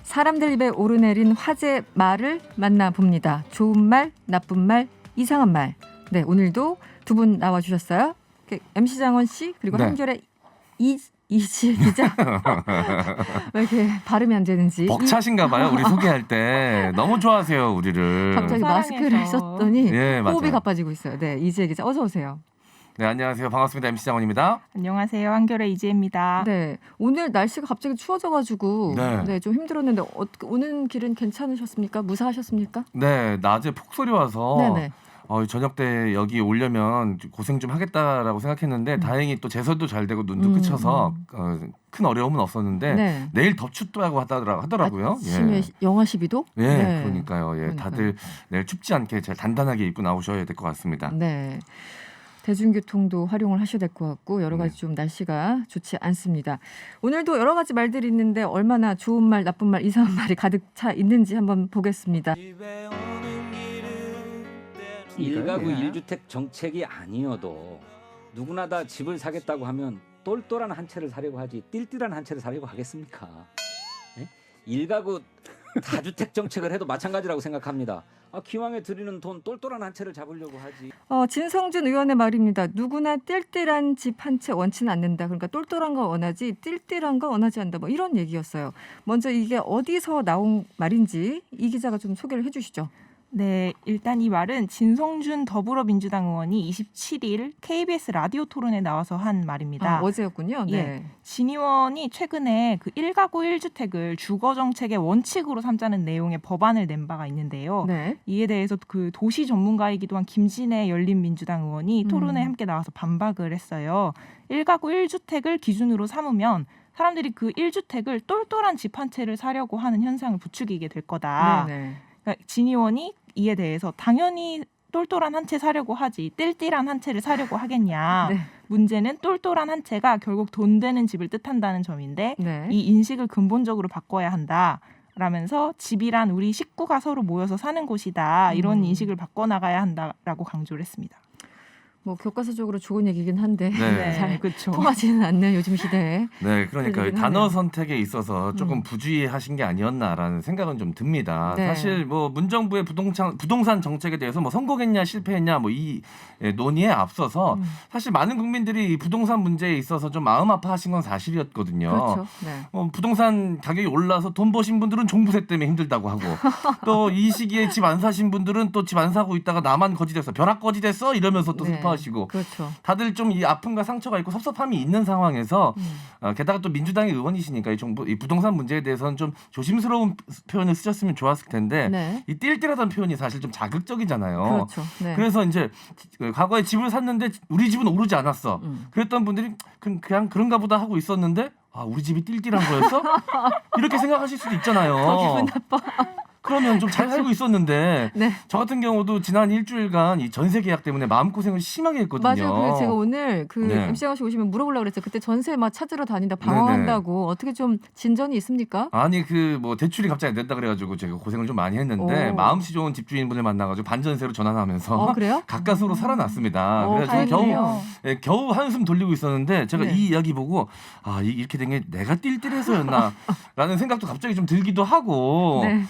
사람들 입에 오르내린 화제 말을 만나봅니다. 좋은 말, 나쁜 말, 이상한 말. 네, 오늘도 두 분 나와주셨어요. MC 장원 씨 그리고 네. 한결의 이지혜 기자. 왜 이렇게 발음이 안 되는지. 벅차신가 봐요. 우리 소개할 때. 너무 좋아하세요, 우리를. 갑자기 사랑해서. 마스크를 썼더니 예, 호흡이 맞아요. 가빠지고 있어요. 네, 이지혜 기자 어서 오세요. 네, 안녕하세요. 반갑습니다. MC 장원입니다. 안녕하세요. 한결의 이지혜입니다. 네, 오늘 날씨가 갑자기 추워져가지고 네. 좀 힘들었는데 오는 길은 괜찮으셨습니까? 무사하셨습니까? 네, 낮에 폭설이 와서 네네. 저녁 때 여기 오려면 고생 좀 하겠다라고 생각했는데 다행히 또 제설도 잘 되고 눈도 그쳐서 큰 어려움은 없었는데 네. 내일 더 춥다고 하더라고요. 아침에 영하 12도? 예, 네. 그러니까요. 예, 그러니까요. 다들 내일 춥지 않게 잘 단단하게 입고 나오셔야 될 것 같습니다. 네. 대중교통도 활용을 하셔야 될 것 같고 여러 가지 좀 날씨가 좋지 않습니다. 오늘도 여러 가지 말들이 있는데 얼마나 좋은 말, 나쁜 말, 이상한 말이 가득 차 있는지 한번 보겠습니다. 일가구 1주택 정책이 아니어도 누구나 다 집을 사겠다고 하면 똘똘한 한 채를 사려고 하지 띨띨한 한 채를 사려고 하겠습니까? 예? 일가구 다주택 정책을 해도 마찬가지라고 생각합니다. 기왕에 드리는 돈 똘똘한 한 채를 잡으려고 하지. 진성준 의원의 말입니다. 누구나 띨띨한 집 한 채 원치는 않는다. 그러니까 똘똘한 거 원하지 띨띨한 거 원하지 않는다. 뭐 이런 얘기였어요. 먼저 이게 어디서 나온 말인지 이 기자가 좀 소개를 해 주시죠. 네, 일단 이 말은 진성준 더불어민주당 의원이 27일 KBS 라디오 토론에 나와서 한 말입니다. 어제였군요. 네. 예, 진 의원이 최근에 그 1가구 1주택을 주거정책의 원칙으로 삼자는 내용의 법안을 낸 바가 있는데요. 네. 이에 대해서 그 도시 전문가이기도 한 김진애 열린민주당 의원이 토론에 함께 나와서 반박을 했어요. 1가구 1주택을 기준으로 삼으면 사람들이 그 1주택을 똘똘한 집 한 채를 사려고 하는 현상을 부추기게 될 거다. 네. 그러니까 진 의원이 이에 대해서 당연히 똘똘한 한 채 사려고 하지 띨띨한 한 채를 사려고 하겠냐. 네. 문제는 똘똘한 한 채가 결국 돈 되는 집을 뜻한다는 점인데 네. 이 인식을 근본적으로 바꿔야 한다. 라면서 집이란 우리 식구가 서로 모여서 사는 곳이다. 이런 인식을 바꿔나가야 한다라고 강조를 했습니다. 뭐 교과서적으로 좋은 얘기긴 한데 네. 잘 그렇죠. 통하지는 않는 요즘 시대에. 네, 그러니까 그러긴 단어 하네요. 선택에 있어서 조금 부주의하신 게 아니었나라는 생각은 좀 듭니다. 네. 사실 뭐 문정부의 부동산 정책에 대해서 뭐 성공했냐 실패했냐 뭐 이 논의에 앞서서 사실 많은 국민들이 이 부동산 문제에 있어서 좀 마음 아파하신 건 사실이었거든요. 그렇죠. 네. 부동산 가격이 올라서 돈 버신 분들은 종부세 때문에 힘들다고 하고 또 이 시기에 집 안 사신 분들은 또 집 안 사고 있다가 나만 거지 됐어, 벼락 거지 됐어 이러면서 또 네. 슬퍼하시고 그렇죠. 다들 좀 이 아픔과 상처가 있고 섭섭함이 있는 상황에서 게다가 또 민주당의 의원이시니까 이 부동산 문제에 대해서는 좀 조심스러운 표현을 쓰셨으면 좋았을 텐데 네. 이 띨띨하다는 표현이 사실 좀 자극적이잖아요. 그렇죠. 네. 그래서 이제 과거에 집을 샀는데 우리 집은 오르지 않았어. 그랬던 분들이 그냥 그런가 보다 하고 있었는데 우리 집이 띨띨한 거였어? 이렇게 생각하실 수도 있잖아요. 기분 나빠. 그러면 좀 잘 살고 있었는데 네. 저 같은 경우도 지난 일주일간 이 전세 계약 때문에 마음고생을 심하게 했거든요. 맞아요. 그래서 제가 오늘 네. MC 씨 오시면 물어보려고 그랬어요. 그때 전세 막 찾으러 다닌다 방황한다고 어떻게 좀 진전이 있습니까? 아니 뭐 대출이 갑자기 안 된다 그래가지고 제가 고생을 좀 많이 했는데 오. 마음씨 좋은 집주인분을 만나가지고 반전세로 전환하면서 그래요? 가까스로 살아났습니다. 오, 그래서 다행이네요. 겨우 한숨 돌리고 있었는데 제가 네. 이 이야기 보고 이렇게 된 게 내가 띨띨해서였나라는 생각도 갑자기 좀 들기도 하고 네.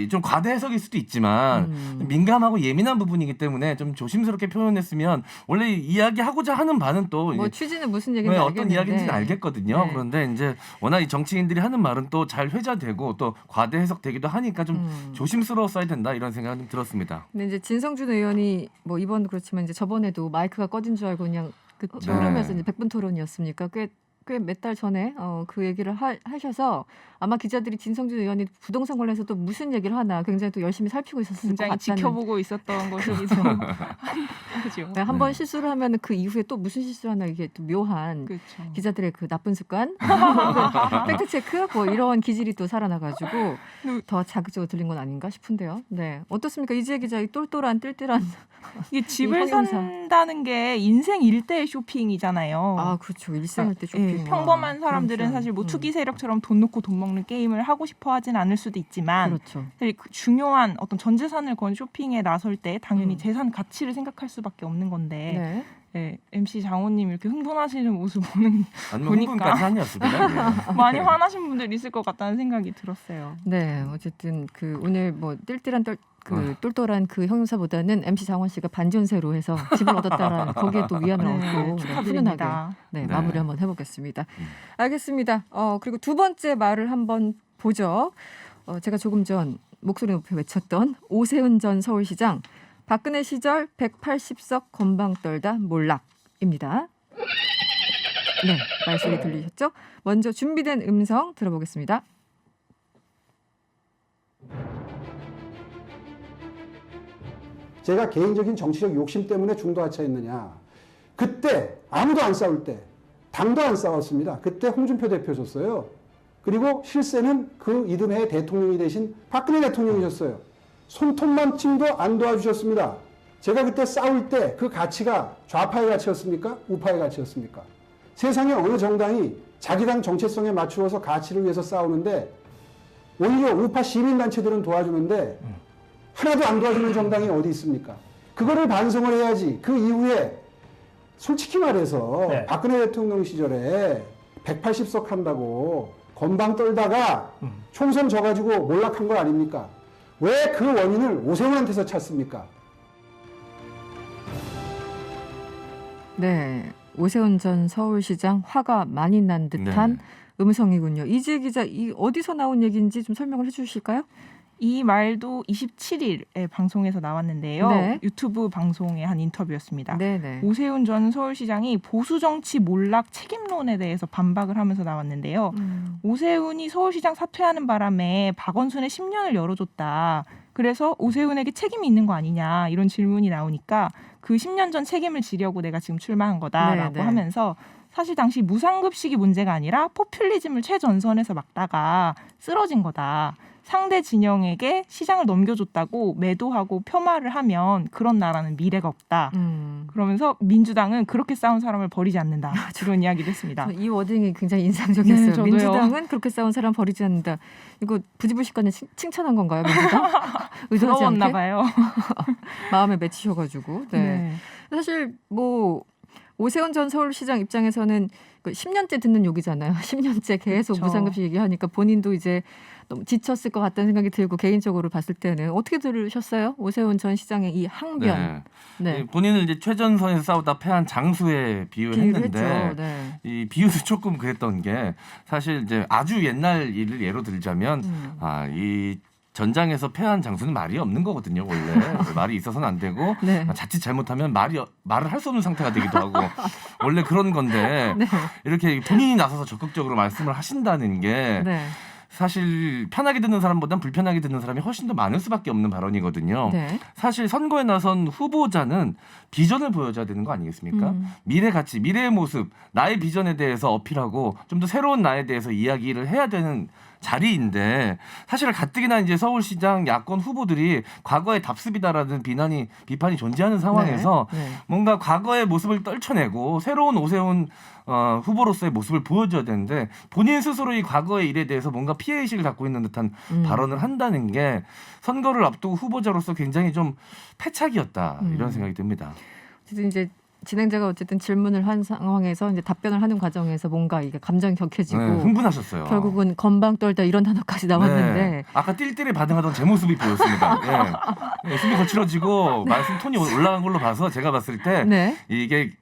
좀 과대 해석일 수도 있지만 민감하고 예민한 부분이기 때문에 좀 조심스럽게 표현했으면 원래 이야기하고자 하는 바는 또 뭐 취지는 무슨 얘기인지 알겠는데. 어떤 이야기인지는 알겠거든요. 네. 그런데 이제 워낙 이 정치인들이 하는 말은 또 잘 회자되고 또 과대 해석되기도 하니까 좀 조심스러웠어야 된다 이런 생각이 좀 들었습니다. 근데 이제 진성준 의원이 뭐 이번 그렇지만 이제 저번에도 마이크가 꺼진 줄 알고 그냥 그쵸. 흐르면서 이제 100분 토론이었습니까? 꽤 몇 달 전에 그 얘기를 하셔서 아마 기자들이 진성준 의원이 부동산 관련해서 또 무슨 얘기를 하나 굉장히 또 열심히 살피고 있었을 것 굉장히 같다는. 지켜보고 있던 것이기도 하죠. 네, 한번 실수를 하면 그 이후에 또 무슨 실수를 하나 이게 또 묘한 그렇죠. 기자들의 그 나쁜 습관, 팩트 체크 뭐 이런 기질이 또 살아나가지고 더 자극적으로 들린 건 아닌가 싶은데요. 네, 어떻습니까? 이지혜 기자 이 똘똘한 띨띨한 이게 집을 형용사. 산다는 게 인생 일대 쇼핑이잖아요. 그렇죠. 일생일 때 쇼핑. 예, 평범한 사람들은 그렇죠. 사실 뭐 투기 세력처럼 돈 놓고 돈 먹는 게임을 하고 싶어 하진 않을 수도 있지만 그렇죠. 사실 그 중요한 어떤 전 재산을 건 쇼핑에 나설 때 당연히 재산 가치를 생각할 수밖에 없는 건데 네. 네, MC 장호님 이렇게 흥분하시는 모습 보는 아니면 보니까. 흥분까지 아니었습니다. 많이 화나신 분들 있을 것 같다는 생각이 들었어요. 네, 어쨌든 그 오늘 뭐 띨띨한 똘똘한 그 형용사보다는 MC 장원 씨가 반전세로 해서 집을 얻었다라는 거기에 또 위안을 얻고 훈훈하게 축하드립니다. 네, 네. 마무리 한번 해보겠습니다. 알겠습니다. 그리고 두 번째 말을 한번 보죠. 제가 조금 전 목소리 높여 외쳤던 오세훈 전 서울시장 박근혜 시절 180석 건방 떨다 몰락입니다. 네, 말소리 들리셨죠? 먼저 준비된 음성 들어보겠습니다. 제가 개인적인 정치적 욕심 때문에 중도하차했느냐. 그때 아무도 안 싸울 때 당도 안 싸웠습니다. 그때 홍준표 대표셨어요. 그리고 실세는 그 이듬해 대통령이 되신 박근혜 대통령이셨어요. 손톱만침도 안 도와주셨습니다. 제가 그때 싸울 때 그 가치가 좌파의 가치였습니까? 우파의 가치였습니까? 세상에 어느 정당이 자기 당 정체성에 맞추어서 가치를 위해서 싸우는데 오히려 우파 시민단체들은 도와주는데 하나도 안 도와주는 정당이 어디 있습니까? 그거를 반성을 해야지. 그 이후에 솔직히 말해서 네. 박근혜 대통령 시절에 180석 한다고 건방 떨다가 총선 져가지고 몰락한 거 아닙니까? 왜 그 원인을 오세훈한테서 찾습니까? 네, 오세훈 전 서울시장 화가 많이 난 듯한 음성이군요. 이지혜 기자, 이 어디서 나온 얘기인지 좀 설명을 해주실까요? 이 말도 27일에 방송에서 나왔는데요. 네. 유튜브 방송의 한 인터뷰였습니다. 네네. 오세훈 전 서울시장이 보수정치 몰락 책임론에 대해서 반박을 하면서 나왔는데요. 오세훈이 서울시장 사퇴하는 바람에 박원순의 10년을 열어줬다. 그래서 오세훈에게 책임이 있는 거 아니냐 이런 질문이 나오니까 그 10년 전 책임을 지려고 내가 지금 출마한 거다라고 네네. 하면서 사실 당시 무상급식이 문제가 아니라 포퓰리즘을 최전선에서 막다가 쓰러진 거다. 상대 진영에게 시장을 넘겨줬다고 매도하고 폄하를 하면 그런 나라는 미래가 없다. 그러면서 민주당은 그렇게 싸운 사람을 버리지 않는다. 이런 이야기를 했습니다. 이 워딩이 굉장히 인상적이었어요. 네, 저도요. 민주당은 그렇게 싸운 사람 버리지 않는다. 이거 부지불식간에 칭찬한 건가요, 민주당? 의도하지 부러웠나 않게? 봐요. 마음에 맺히셔가지고. 네. 네. 사실 뭐 오세훈 전 서울시장 입장에서는 그 10년째 듣는 욕이잖아요. 10년째 계속 그쵸. 무상급식 얘기하니까 본인도 이제 너무 지쳤을 것 같다는 생각이 들고 개인적으로 봤을 때는 어떻게 들으셨어요? 오세훈 전 시장의 이 항변. 네. 본인을 이제 최전선에서 싸우다 패한 장수에 비유를 비유를 했는데 했죠. 네. 이 비유도 조금 그랬던 게 사실 이제 아주 옛날 일을 예로 들자면 이 전장에서 패한 장수는 말이 없는 거거든요. 원래 말이 있어서는 안 되고 네. 자칫 잘못하면 말을 할 수 없는 상태가 되기도 하고 원래 그런 건데 네. 이렇게 본인이 나서서 적극적으로 말씀을 하신다는 게 네. 사실 편하게 듣는 사람보단 불편하게 듣는 사람이 훨씬 더 많을 수밖에 없는 발언이거든요. 네. 사실 선거에 나선 후보자는 비전을 보여줘야 되는 거 아니겠습니까? 미래 가치, 미래의 모습, 나의 비전에 대해서 어필하고 좀 더 새로운 나에 대해서 이야기를 해야 되는 자리인데 사실 가뜩이나 이제 서울시장 야권 후보들이 과거의 답습이다라는 비판이 존재하는 상황에서 네. 네. 뭔가 과거의 모습을 떨쳐내고 새로운 오세훈 후보로서의 모습을 보여줘야 되는데 본인 스스로 이 과거의 일에 대해서 뭔가 피해의식을 갖고 있는 듯한 발언을 한다는 게 선거를 앞두고 후보자로서 굉장히 좀 패착이었다 이런 생각이 듭니다. 어쨌든 이제 진행자가 어쨌든 질문을 한 상황에서 이제 답변을 하는 과정에서 뭔가 이게 감정이 격해지고 흥분하셨어요. 결국은 건방 떨다 이런 단어까지 나왔는데 네. 아까 띨띨이 반응하던 제 모습이 보였습니다. 예. 숨이 거칠어지고 말씀 톤이 올라간 걸로 봐서 제가 봤을 때 네. 이게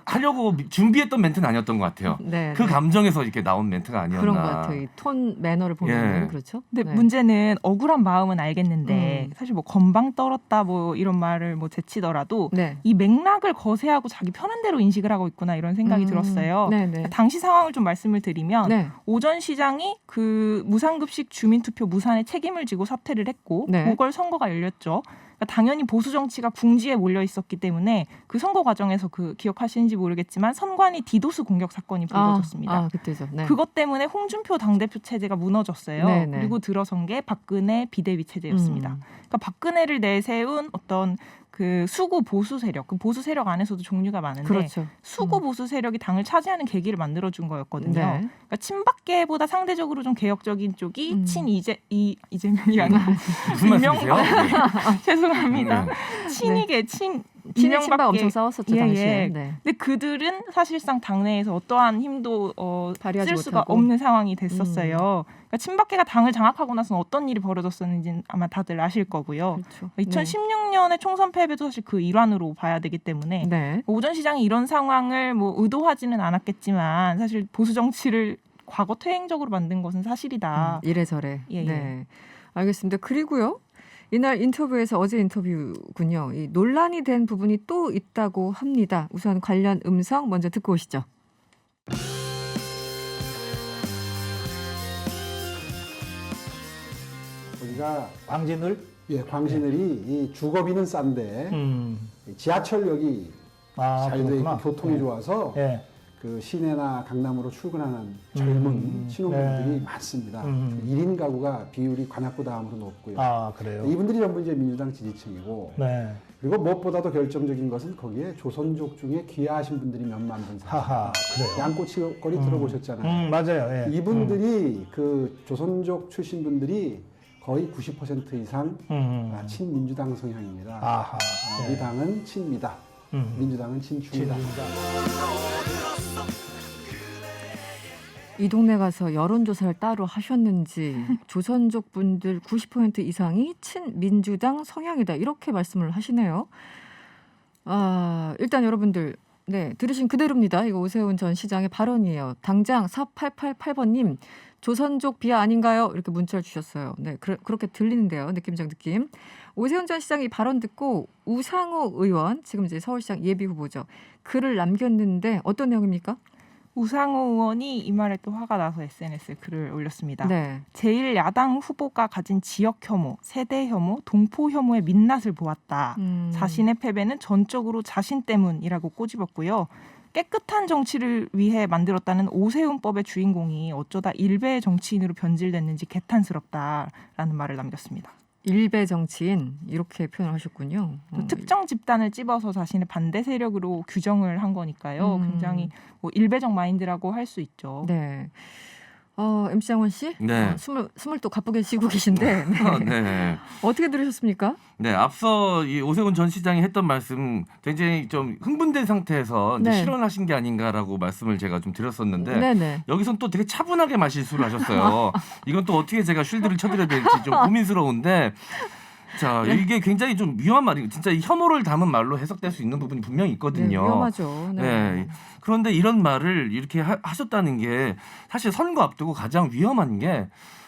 하려고 준비했던 멘트는 아니었던 것 같아요. 네, 그 네. 감정에서 이렇게 나온 멘트가 아니었나. 그런 것 같아요. 이 톤 매너를 보면 예. 그렇죠. 근데 네. 문제는 억울한 마음은 알겠는데 사실 뭐 건방 떨었다 뭐 이런 말을 뭐 제치더라도 네. 이 맥락을 거세하고 자기 편한 대로 인식을 하고 있구나 이런 생각이 들었어요. 네네. 당시 상황을 좀 말씀을 드리면 네. 오 전 시장이 그 무상급식 주민투표 무산에 책임을 지고 사퇴를 했고 네. 보궐선거가 열렸죠. 그러니까 당연히 보수 정치가 궁지에 몰려 있었기 때문에 그 선거 과정에서 그 기억하시는지 모르겠지만 선관위 디도스 공격 사건이 불거졌습니다. 그때죠. 네. 그것 때문에 홍준표 당대표 체제가 무너졌어요. 네네. 그리고 들어선 게 박근혜 비대위 체제였습니다. 그러니까 박근혜를 내세운 어떤 그 수구 보수 세력, 그 보수 세력 안에서도 종류가 많은데 그렇죠. 수구 보수 세력이 당을 차지하는 계기를 만들어준 거였거든요. 네. 그러니까 친박계보다 상대적으로 좀 개혁적인 쪽이 이재명이 아니고 무슨 말씀이세요? 죄송합니다. 네. 친이계 친일 친박 이명박계- 엄청 싸웠었죠 예, 당시에. 예. 네. 근데 그들은 사실상 당내에서 어떠한 힘도 발휘하지 쓸 수가 못하고. 없는 상황이 됐었어요. 그러니까 친박계가 당을 장악하고 나서는 어떤 일이 벌어졌었는지는 아마 다들 아실 거고요. 그렇죠. 2016년의 총선 패배도 사실 그 일환으로 봐야 되기 때문에 네. 오전 시장이 이런 상황을 뭐 의도하지는 않았겠지만 사실 보수 정치를 과거 퇴행적으로 만든 것은 사실이다. 이래저래. 예, 예. 네. 알겠습니다. 그리고요. 이날 인터뷰에서 어제 인터뷰군요. 이 논란이 된 부분이 또 있다고 합니다. 우선 관련 음성 먼저 듣고 오시죠. 우리가 광진을 광신을이 이 주거비는 싼데 지하철역이 잘 돼 있고 그렇구나. 교통이 좋아서 예. 그 시내나 강남으로 출근하는 젊은 신혼부부들이 네. 많습니다. 음. 1인 가구가 비율이 관악구 다음으로 높고요. 아 그래요. 이분들이 전부 이제 민주당 지지층이고 네. 그리고 무엇보다도 결정적인 것은 거기에 조선족 중에 귀화하신 분들이 몇만 분 사요. 하하 그래요. 양꼬치거리 들어보셨잖아요. 맞아요. 예. 이분들이 그 조선족 출신 분들이 거의 90% 이상 친민주당 성향입니다. 아하. 우리 예. 당은 친미다. 민주당은 친중이다. 진주다. 이 동네 가서 여론조사를 따로 하셨는지 조선족 분들 90% 이상이 친민주당 성향이다. 이렇게 말씀을 하시네요. 일단 여러분들 네 들으신 그대로입니다. 이거 오세훈 전 시장의 발언이에요. 당장 4888번님 조선족 비하 아닌가요? 이렇게 문자를 주셨어요. 네 그렇게 들리는데요. 느낌적 느낌. 오세훈 전 시장이 발언 듣고 우상호 의원 지금 이제 서울시장 예비 후보죠. 글을 남겼는데 어떤 내용입니까? 우상호 의원이 이 말에 또 화가 나서 SNS에 글을 올렸습니다. 네. 제1야당 후보가 가진 지역 혐오, 세대 혐오, 동포 혐오의 민낯을 보았다. 자신의 패배는 전적으로 자신 때문이라고 꼬집었고요. 깨끗한 정치를 위해 만들었다는 오세훈법의 주인공이 어쩌다 일베 정치인으로 변질됐는지 개탄스럽다라는 말을 남겼습니다. 일베 정치인 이렇게 표현을 하셨군요. 특정 집단을 찝어서 자신의 반대 세력으로 규정을 한 거니까요. 굉장히 뭐 일베적 마인드라고 할 수 있죠. 네. MC 장원 씨, 네. 숨을 또 가쁘게 쉬고 계신데 네. 네. 어떻게 들으셨습니까? 네, 앞서 이 오세훈 전 시장이 했던 말씀 굉장히 좀 흥분된 상태에서 이제 네. 실언하신 게 아닌가라고 말씀을 제가 좀 드렸었는데 네네. 여기선 또 되게 차분하게 말실수를 하셨어요. 이건 또 어떻게 제가 쉴드를 쳐드려야 될지 좀 고민스러운데 자 이게 굉장히 좀 위험한 말이에요. 진짜 이 혐오를 담은 말로 해석될 수 있는 부분이 분명히 있거든요. 네, 위험하죠. 네. 네. 그런데 이런 말을 이렇게 하셨다는 게 사실 선거 앞두고 가장 위험한 게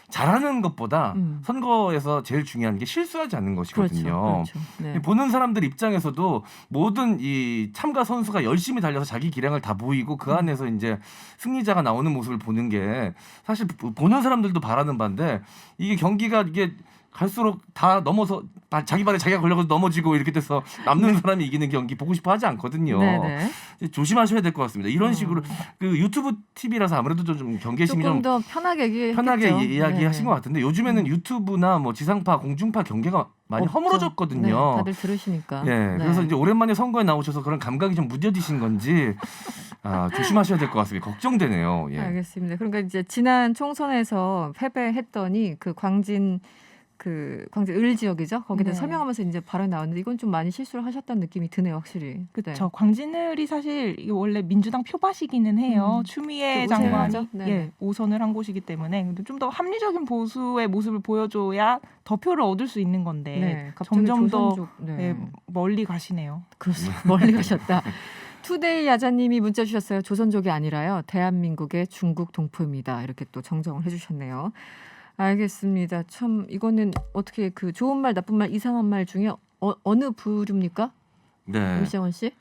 잘하는 것보다 선거에서 제일 중요한 게 실수하지 않는 것이거든요. 그렇죠. 네. 보는 사람들 입장에서도 모든 이 참가 선수가 열심히 달려서 자기 기량을 다 보이고 그 안에서 이제 승리자가 나오는 모습을 보는 게 사실 보는 사람들도 바라는 바인데 이게 경기가 이게 갈수록 다 넘어서 자기 발에 자기가 걸려서 넘어지고 이렇게 돼서 남는 사람이 이기는 경기 보고 싶어 하지 않거든요. 네네. 조심하셔야 될 것 같습니다. 이런 식으로 그 유튜브 TV라서 아무래도 좀 경계심이 조금 좀 더 편하게 편하게 했겠죠. 이야기하신 네네. 것 같은데 요즘에는 유튜브나 뭐 지상파, 공중파 경계가 많이 없죠. 허물어졌거든요. 네, 다들 들으시니까. 예, 네. 그래서 이제 오랜만에 선거에 나오셔서 그런 감각이 좀 무뎌지신 건지 조심하셔야 될 것 같습니다. 걱정되네요. 예. 알겠습니다. 그러니까 이제 지난 총선에서 패배했더니 그 광진 을 지역이죠. 거기에 대해서 네. 설명하면서 이제 발언이 나왔는데 이건 좀 많이 실수를 하셨다는 느낌이 드네요, 확실히. 그렇죠. 광진을이 사실 이게 원래 민주당 표밭이기는 해요. 추미애 좀 장관이 우세하죠? 네. 오선을 한 곳이기 때문에 좀 더 합리적인 보수의 모습을 보여줘야 더 표를 얻을 수 있는 건데 네, 갑자기 점점 더 조선족, 네. 멀리 가시네요. 그렇습니다. 멀리 가셨다. 투데이 야자님이 문자 주셨어요. 조선족이 아니라요. 대한민국의 중국 동포입니다. 이렇게 또 정정을 해주셨네요. 알겠습니다. 참 이거는 어떻게 그 좋은 말, 나쁜 말, 이상한 말 중에 어느 부류입니까? 네. 임시원 씨?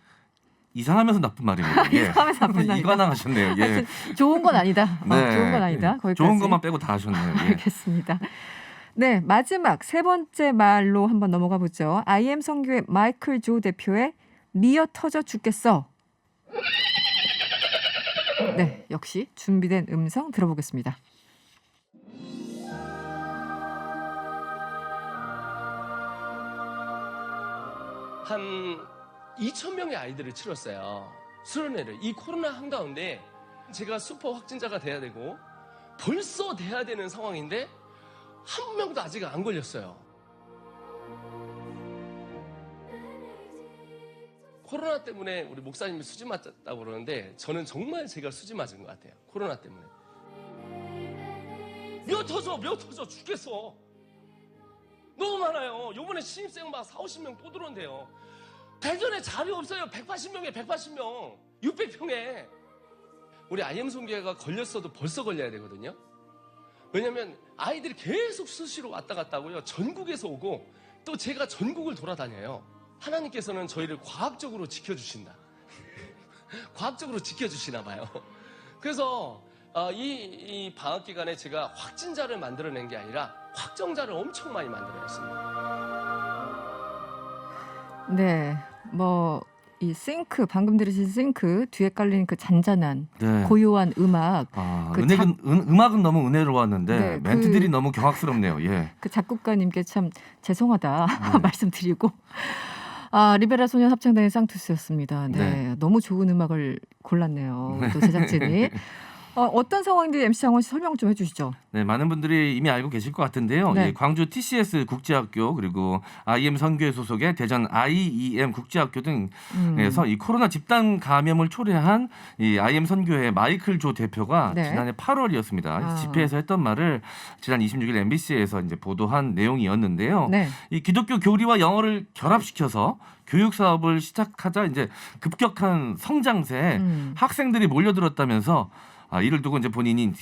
이상하면서 나쁜 말입니다. 예. 이상하면서 나쁜 말이다. 이관왕하셨네요. 예. 하여튼 좋은 건 아니다. 네. 좋은 건 아니다. 거기까지. 좋은 것만 빼고 다 하셨네요. 예. 알겠습니다. 네, 마지막 세 번째 말로 한번 넘어가 보죠. IM 선교회 마이클 조 대표의 미어 터져 죽겠어. 네, 역시 준비된 음성 들어보겠습니다. 한 2,000명의 아이들을 치렀어요. 수련회를. 이 코로나 한가운데 제가 슈퍼 확진자가 돼야 되고 벌써 돼야 되는 상황인데 한 명도 아직 안 걸렸어요. 코로나 때문에 우리 목사님이 수지 맞았다고 그러는데 저는 정말 제가 수지 맞은 것 같아요. 코로나 때문에. 몇 터져 죽겠어. 너무 많아요. 요번에 신입생 막 40-50명 또 들어온대요. 대전에 자리 없어요. 180명에 180명. 600평에. 우리 IM 선교회가 걸렸어도 벌써 걸려야 되거든요. 왜냐면 아이들이 계속 수시로 왔다 갔다 하고요. 전국에서 오고 또 제가 전국을 돌아다녀요. 하나님께서는 저희를 과학적으로 지켜주신다. 과학적으로 지켜주시나 봐요. 그래서 이 방학 기간에 제가 확진자를 만들어낸 게 아니라 확정자를 엄청 많이 만들어냈습니다. 네, 뭐 이 싱크 방금 들으신 싱크 뒤에 깔린 그 잔잔한 네. 고요한 음악, 그 음악은 너무 은혜로웠는데 네, 멘트들이 너무 경악스럽네요. 예. 그 작곡가님께 참 죄송하다 말씀드리고 리베라 소년 합창단의 쌍투스였습니다. 네, 네. 너무 좋은 음악을 골랐네요. 또 제작진이 어떤 상황인지 MC 장원 씨 설명 좀 해주시죠. 네, 많은 분들이 이미 알고 계실 것 같은데요. 네. 예, 광주 TCS 국제학교 그리고 IM 선교회 소속의 대전 IEM 국제학교 등에서 이 코로나 집단 감염을 초래한 이 IM 선교회 마이클 조 대표가 네. 지난해 8월이었습니다. 집회에서 했던 말을 지난 26일 MBC에서 이제 보도한 내용이었는데요. 네. 이 기독교 교리와 영어를 결합시켜서 교육 사업을 시작하자 이제 급격한 성장세에 학생들이 몰려들었다면서 이를 두고 이제 본인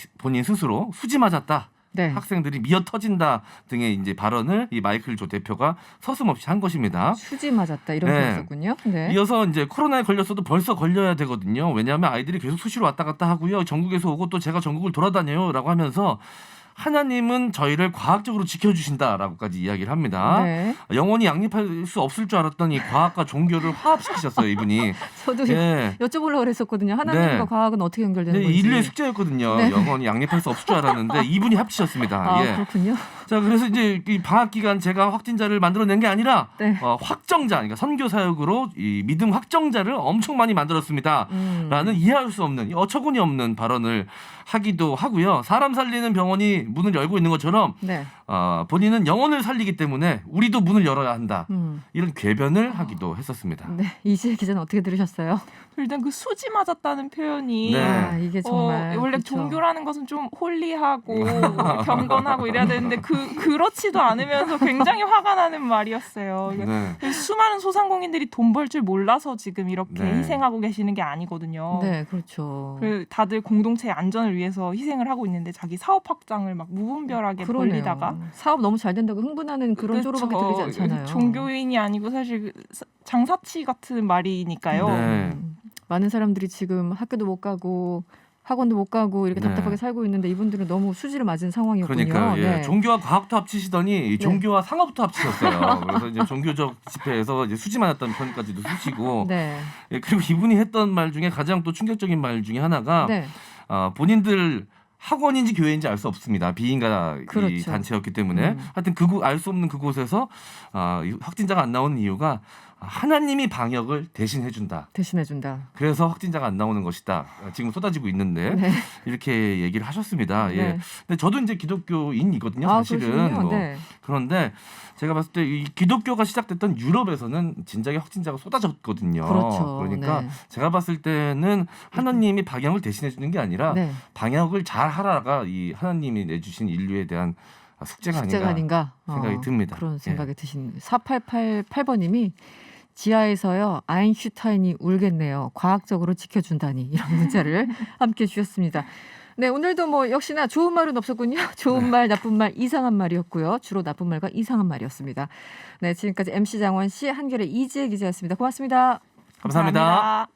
스스로 수지 맞았다. 네. 학생들이 미어 터진다 등의 이제 발언을 이 마이클 조 대표가 서슴없이 한 것입니다. 수지 맞았다 이런 네. 표현이었군요. 네. 이어서 이제 코로나에 걸렸어도 벌써 걸려야 되거든요. 왜냐하면 아이들이 계속 수시로 왔다 갔다 하고요. 전국에서 오고 또 제가 전국을 돌아다녀요라고 하면서 하나님은 저희를 과학적으로 지켜주신다라고까지 이야기를 합니다. 네. 영원히 양립할 수 없을 줄 알았던 이 과학과 종교를 화합시키셨어요, 이분이. 저도 네. 여쭤보려고 그랬었거든요. 하나님과 네. 과학은 어떻게 연결되는 네, 건지. 인류의 숙제였거든요. 네. 영원히 양립할 수 없을 줄 알았는데 이분이 합치셨습니다. 예. 그렇군요. 자, 그래서 이제 이 방학 기간 제가 확진자를 만들어낸 게 아니라 네. 확정자, 그러니까 선교 사역으로 이 믿음 확정자를 엄청 많이 만들었습니다. 라는 이해할 수 없는 어처구니 없는 발언을 하기도 하고요. 사람 살리는 병원이 문을 열고 있는 것처럼 네. 본인은 영혼을 살리기 때문에 우리도 문을 열어야 한다. 이런 궤변을 하기도 했었습니다. 네. 이지혜 기자는 어떻게 들으셨어요? 일단 그 수지 맞았다는 표현이 네. 이게 정말 원래 그렇죠. 종교라는 것은 좀 홀리하고 경건하고 이래야 되는데 그렇지도 않으면서 굉장히 화가 나는 말이었어요. 네. 수많은 소상공인들이 돈 벌 줄 몰라서 지금 이렇게 네. 희생하고 계시는 게 아니거든요. 네, 그렇죠. 다들 공동체의 안전을 위해서 희생을 하고 있는데 자기 사업 확장을 막 무분별하게 그러네요. 벌리다가 사업 너무 잘 된다고 흥분하는 그런 그렇죠. 쪼로밖에 들리지 않잖아요. 종교인이 아니고 사실 장사치 같은 말이니까요. 네. 많은 사람들이 지금 학교도 못 가고 학원도 못 가고 이렇게 네. 답답하게 살고 있는데 이분들은 너무 수지를 맞은 상황이었군요. 그러니까요. 예. 네. 종교와 과학도 합치시더니 이 종교와 상업도 합치셨어요. 그래서 이제 종교적 집회에서 이제 수지 맞았다는 편까지도 쓰시고 네. 예, 그리고 이분이 했던 말 중에 가장 또 충격적인 말 중에 하나가 네. 본인들 학원인지 교회인지 알 수 없습니다. 비인가 이 그렇죠. 단체였기 때문에 하여튼 알 수 없는 그곳에서 확진자가 안 나오는 이유가 하나님이 방역을 대신해 준다. 대신해준다. 그래서 확진자가 안 나오는 것이다. 지금 쏟아지고 있는데 네. 이렇게 얘기를 하셨습니다. 예. 네. 근데 저도 이제 기독교인이거든요, 사실은. 그러시군요. 네. 그런데 제가 봤을 때 이 기독교가 시작됐던 유럽에서는 진작에 확진자가 쏟아졌거든요. 그렇죠. 그러니까 네. 제가 봤을 때는 하나님이 방역을 대신해 주는 게 아니라 네. 방역을 잘 하라가 이 하나님이 내주신 인류에 대한 숙제가 아닌가 생각이 듭니다. 그런 예. 생각이 드신 4888번님이 지하에서요 아인슈타인이 울겠네요. 과학적으로 지켜준다니 이런 문자를 함께 주셨습니다. 네, 오늘도 뭐 역시나 좋은 말은 없었군요. 좋은 말, 나쁜 말, 이상한 말이었고요. 주로 나쁜 말과 이상한 말이었습니다. 네, 지금까지 MC 장원 씨, 한겨레 이지혜 기자였습니다. 고맙습니다. 감사합니다.